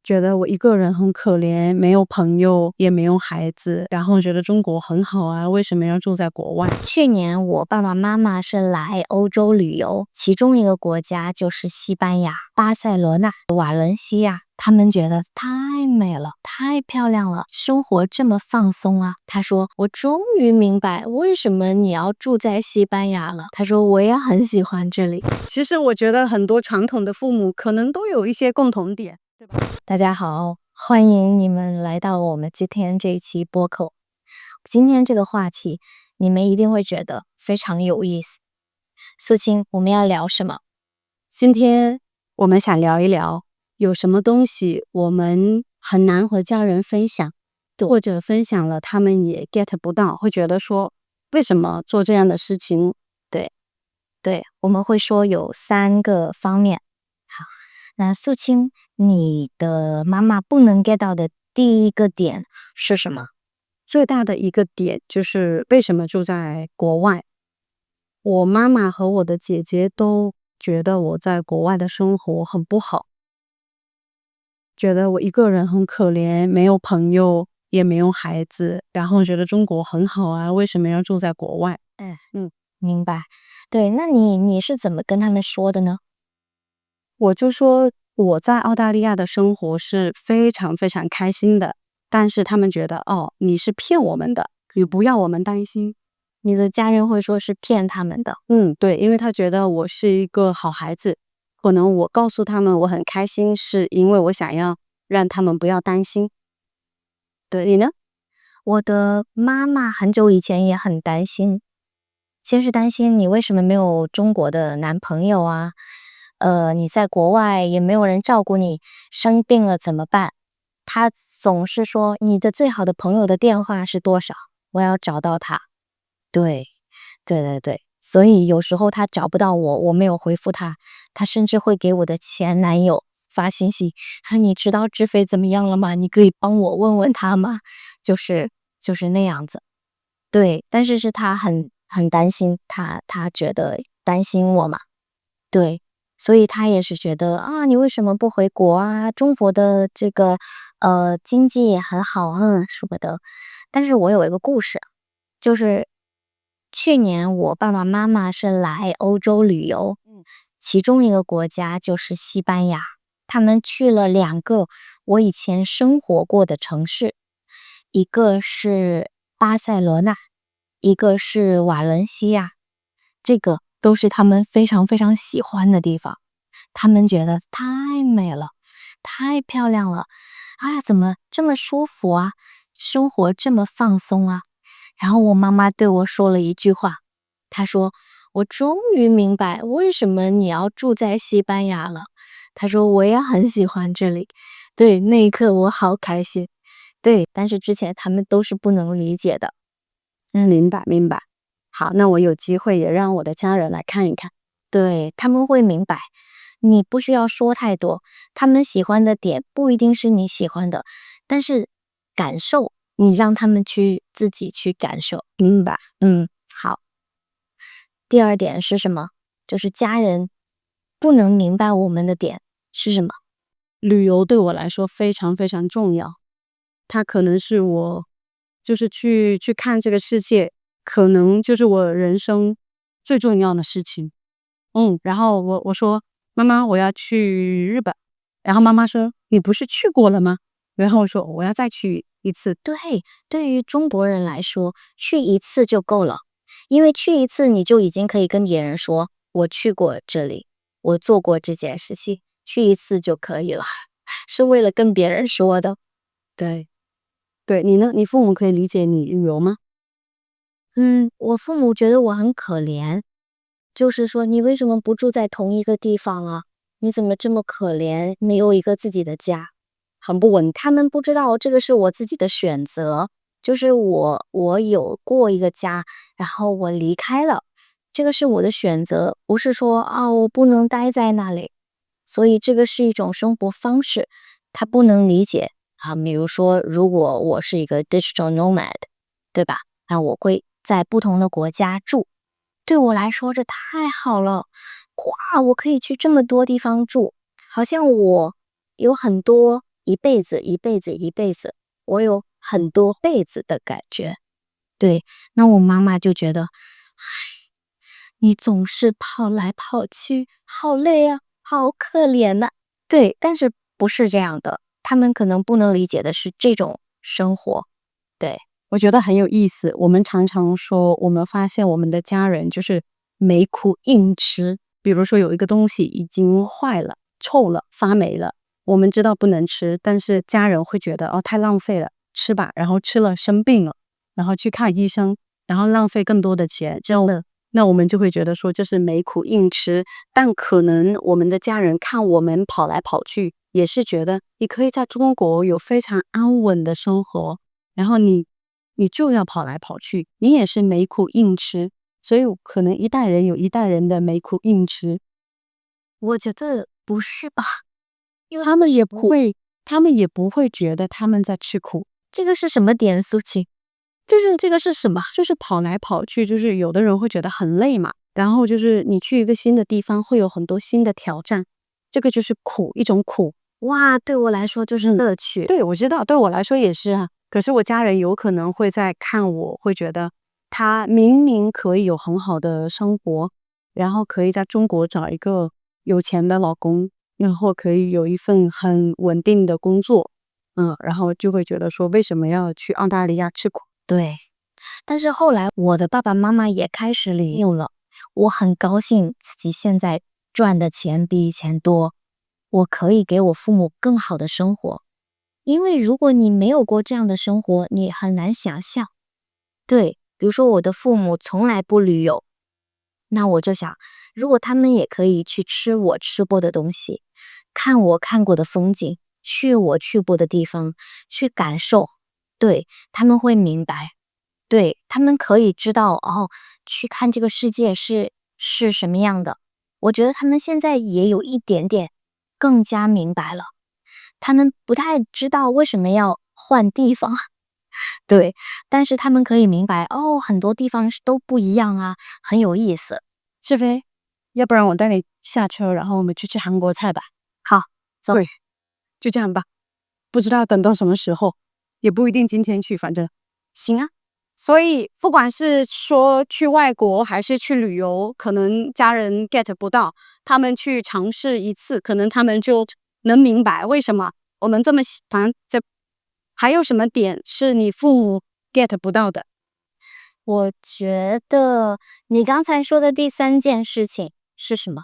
觉得我一个人很可怜，没有朋友，也没有孩子，然后觉得中国很好啊，为什么要住在国外？去年我爸爸妈妈是来欧洲旅游，其中一个国家就是西班牙、巴塞罗那、瓦伦西亚。他们觉得太美了，太漂亮了，生活这么放松啊。他说：“我终于明白为什么你要住在西班牙了。”他说：“我也很喜欢这里。”其实我觉得很多传统的父母可能都有一些共同点，对吧？大家好，欢迎你们来到我们今天这一期播客。今天这个话题，你们一定会觉得非常有意思。素清，我们要聊什么？今天我们想聊一聊，有什么东西我们很难和家人分享，或者分享了他们也 get 不到，会觉得说为什么做这样的事情？对，我们会说有3个方面。好，那素清，你的妈妈不能 get 到的第一个点是什么？最大的一个点就是为什么住在国外。我妈妈和我的姐姐都觉得我在国外的生活很不好，觉得我一个人很可怜，没有朋友，也没有孩子，然后觉得中国很好啊，为什么要住在国外？明白。对，那你是怎么跟他们说的呢？我就说我在澳大利亚的生活是非常非常开心的，但是他们觉得你是骗我们的，你不要我们担心。你的家人会说是骗他们的。对，因为他觉得我是一个好孩子，可能我告诉他们我很开心，是因为我想要让他们不要担心。对，你呢？我的妈妈很久以前也很担心，先是担心你为什么没有中国的男朋友啊？你在国外也没有人照顾你，生病了怎么办？她总是说你的最好的朋友的电话是多少？我要找到他。对，对，所以有时候他找不到我，我没有回复他，他甚至会给我的前男友发信息，你知道志飞怎么样了吗？你可以帮我问问他吗？就是那样子。对，但是他很担心，他觉得担心我嘛。对，所以他也是觉得啊，你为什么不回国啊？中国的这个经济也很好，说不得。但是我有一个故事，就是去年我爸爸妈妈是来欧洲旅游，其中一个国家就是西班牙，他们去了2个我以前生活过的城市，一个是巴塞罗那，一个是瓦伦西亚，这个都是他们非常非常喜欢的地方。他们觉得太美了，太漂亮了，哎呀，怎么这么舒服啊？生活这么放松啊？然后我妈妈对我说了一句话，她说：“我终于明白为什么你要住在西班牙了。”她说：“我也很喜欢这里。”对，那一刻我好开心。对，但是之前他们都是不能理解的。明白。好，那我有机会也让我的家人来看一看。对，他们会明白，你不需要说太多，他们喜欢的点不一定是你喜欢的，但是感受，你让他们自己去感受。明白。好。第2点是什么？就是家人不能明白我们的点是什么？旅游对我来说非常非常重要，它可能是我就是去看这个世界，可能就是我人生最重要的事情。然后我说妈妈我要去日本，然后妈妈说你不是去过了吗？然后我说我要再去一次。对，对于中国人来说，去一次就够了，因为去一次你就已经可以跟别人说，我去过这里，我做过这件事情，去一次就可以了，是为了跟别人说的。对，你呢？你父母可以理解你旅游吗？我父母觉得我很可怜，就是说你为什么不住在同一个地方啊？你怎么这么可怜，没有一个自己的家？很不稳，他们不知道这个是我自己的选择，就是我有过一个家，然后我离开了，这个是我的选择，不是说我不能待在那里，所以这个是一种生活方式，他不能理解啊。比如说，如果我是一个 digital nomad，对吧？那我会在不同的国家住，对我来说这太好了，哇，我可以去这么多地方住，好像我有很多一辈子一辈子一辈子，我有很多辈子的感觉。对，那我妈妈就觉得，你总是跑来跑去，好累啊，好可怜呐。对，但是不是这样的，他们可能不能理解的是这种生活。对，我觉得很有意思。我们常常说，我们发现我们的家人就是没苦硬吃。比如说有一个东西已经坏了、臭了、发霉了，我们知道不能吃，但是家人会觉得哦太浪费了，吃吧。然后吃了生病了，然后去看医生，然后浪费更多的钱，这样的那我们就会觉得说这是没苦硬吃。但可能我们的家人看我们跑来跑去，也是觉得你可以在中国有非常安稳的生活，然后你就要跑来跑去，你也是没苦硬吃，所以可能一代人有一代人的没苦硬吃。我觉得不是吧？因为他们也不会觉得他们在吃苦。这个是什么点，苏晴？就是这个是什么？就是跑来跑去，就是有的人会觉得很累嘛，然后就是你去一个新的地方，会有很多新的挑战，这个就是苦，一种苦。哇，对我来说就是乐趣。对，我知道，对我来说也是啊。可是我家人有可能会在看我，会觉得他明明可以有很好的生活，然后可以在中国找一个有钱的老公，然后可以有一份很稳定的工作，然后就会觉得说为什么要去澳大利亚吃苦？对，但是后来我的爸爸妈妈也开始领悟了，我很高兴自己现在赚的钱比以前多，我可以给我父母更好的生活。因为如果你没有过这样的生活，你很难想象。对，比如说我的父母从来不旅游，那我就想，如果他们也可以去吃我吃过的东西，看我看过的风景，去我去过的地方，去感受，对，他们会明白。对，他们可以知道哦，去看这个世界是什么样的。我觉得他们现在也有一点点更加明白了，他们不太知道为什么要换地方，对，但是他们可以明白哦，很多地方都不一样啊，很有意思。是非，要不然我带你下车，然后我们去吃韩国菜吧。好，走。对，就这样吧。不知道等到什么时候，也不一定今天去，反正行啊。所以不管是说去外国还是去旅游，可能家人 get 不到，他们去尝试一次，可能他们就能明白为什么我们这么喜欢这。还有什么点是你父母 get 不到的？我觉得你刚才说的第三件事情是什么？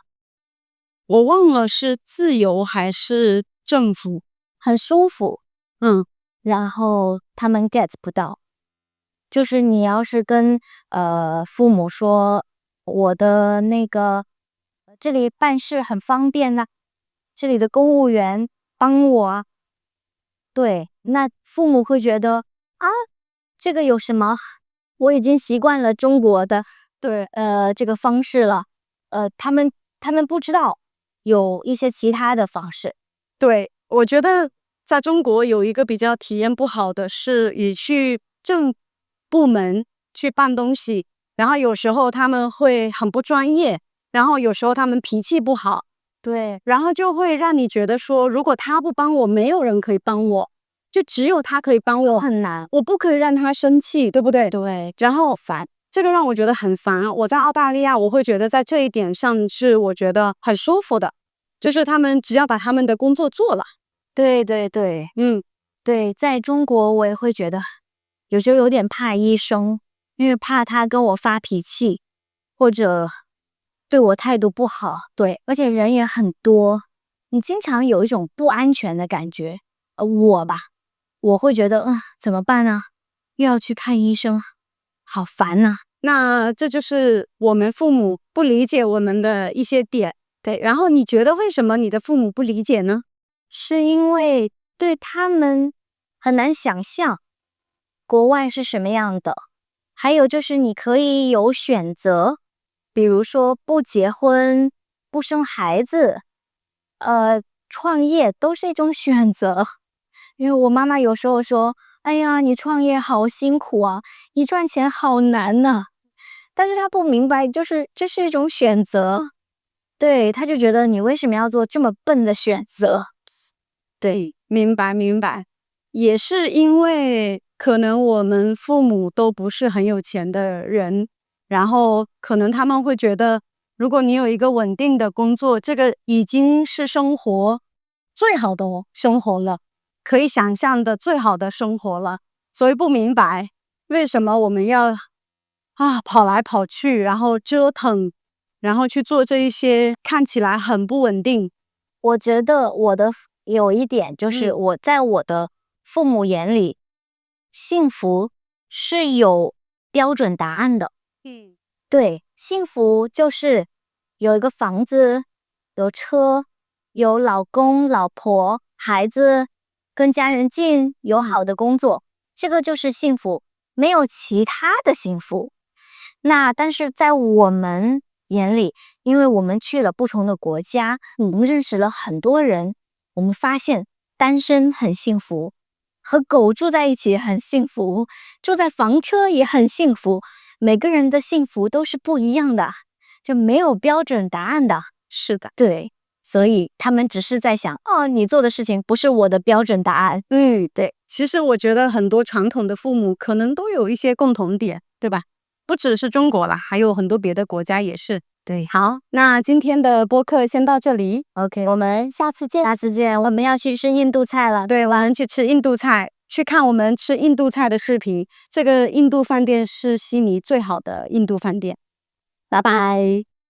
我忘了是自由还是政府。很舒服，嗯，然后他们 get 不到。就是你要是跟父母说我的那个这里办事很方便呐、这里的公务员帮我啊，对，那父母会觉得啊，这个有什么？我已经习惯了中国的对这个方式了，他们不知道有一些其他的方式。对，我觉得在中国有一个比较体验不好的是，你去政部门去办东西，然后有时候他们会很不专业，然后有时候他们脾气不好，对，然后就会让你觉得说，如果他不帮我，没有人可以帮我，就只有他可以帮我，很难。我不可以让他生气，对不对？对，然后烦，这个让我觉得很烦。我在澳大利亚，我会觉得在这一点上是我觉得很舒服的，就是他们只要把他们的工作做了。对对对，对，在中国我也会觉得有时候有点怕医生，因为怕他跟我发脾气，或者对我态度不好。对，而且人也很多，你经常有一种不安全的感觉。我会觉得，怎么办呢？又要去看医生，好烦呐。那这就是我们父母不理解我们的一些点。对，然后你觉得为什么你的父母不理解呢？是因为对他们很难想象国外是什么样的，还有就是你可以有选择，比如说不结婚、不生孩子，创业都是一种选择。因为我妈妈有时候说：“哎呀，你创业好辛苦啊，你赚钱好难呐。”但是她不明白，就是这是一种选择。对，她就觉得你为什么要做这么笨的选择？对，明白明白。也是因为可能我们父母都不是很有钱的人，然后可能他们会觉得，如果你有一个稳定的工作，这个已经是生活最好的生活了，可以想象的最好的生活了，所以不明白为什么我们要跑来跑去，然后折腾，然后去做这一些看起来很不稳定。我觉得有一点就是我在我的父母眼里，幸福是有标准答案的。对，幸福就是有一个房子，有车，有老公、老婆、孩子，跟家人近，有好的工作，这个就是幸福，没有其他的幸福。那但是在我们眼里，因为我们去了不同的国家，我们认识了很多人，我们发现单身很幸福，和狗住在一起很幸福，住在房车也很幸福。每个人的幸福都是不一样的，就没有标准答案的。是的，对，所以他们只是在想，你做的事情不是我的标准答案。对。其实我觉得很多传统的父母可能都有一些共同点，对吧？不只是中国啦，还有很多别的国家也是。对，好，那今天的播客先到这里。OK，我们下次见。下次见，我们要去吃印度菜了。对，我们去吃印度菜，去看我们吃印度菜的视频。这个印度饭店是悉尼最好的印度饭店。拜拜。